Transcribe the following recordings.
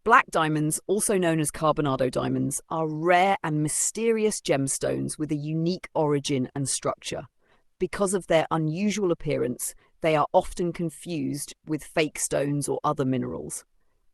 Black diamonds, also known as Carbonado diamonds, are rare and mysterious gemstones with a unique origin and structure. Because of their unusual appearance, they are often confused with fake stones or other minerals.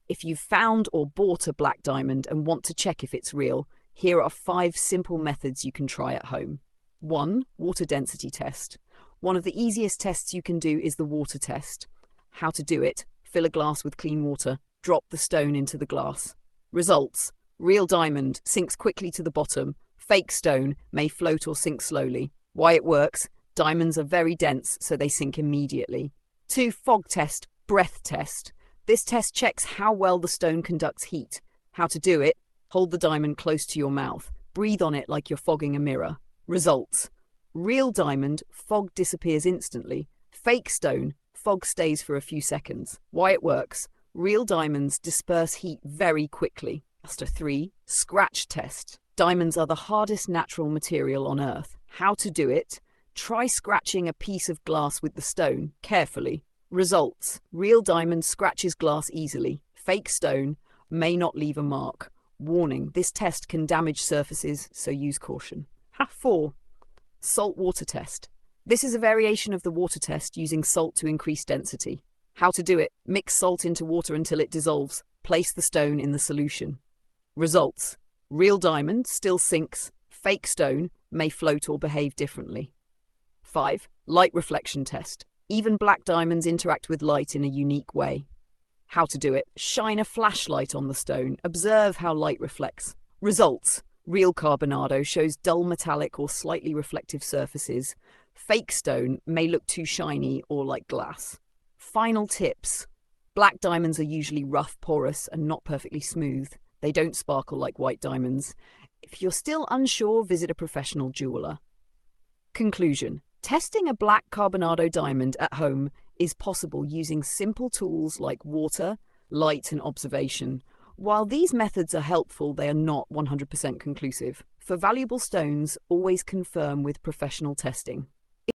If you've found or bought a black diamond and want to check if it's real, here are 5 simple methods you can try at home. 1. Water density test. One of the easiest tests you can do is the water test. How to do it: fill a glass with clean water, drop the stone into the glass. Results: real diamond sinks quickly to the bottom, fake stone may float or sink slowly. Why it works: diamonds are very dense, so they sink immediately. 2. Fog test, breath test. This test checks how well the stone conducts heat. How to do it: hold the diamond close to your mouth, breathe on it like you're fogging a mirror. Results: real diamond, fog disappears instantly. Fake stone, fog stays for a few seconds. Why it works: real diamonds disperse heat very quickly. 3. Scratch test. Diamonds are the hardest natural material on Earth. How to do it: try scratching a piece of glass with the stone, carefully. Results: real diamond scratches glass easily. Fake stone may not leave a mark. Warning: this test can damage surfaces, so use caution. 4. Salt water test. This is a variation of the water test using salt to increase density. How to do it: mix salt into water until it dissolves. Place the stone in the solution. Results: real diamond still sinks. Fake stone may float or behave differently. 5. Light reflection test. Even black diamonds interact with light in a unique way. How to do it: shine a flashlight on the stone. Observe how light reflects. Results: real Carbonado shows dull metallic or slightly reflective surfaces. Fake stone may look too shiny or like glass. Final tips: black diamonds are usually rough, porous, and not perfectly smooth. They don't sparkle like white diamonds. If you're still unsure, visit a professional jeweler. Conclusion: testing a black Carbonado diamond at home is possible using simple tools like water, light, and observation. While these methods are helpful, they are not 100% conclusive. For valuable stones, always confirm with professional testing.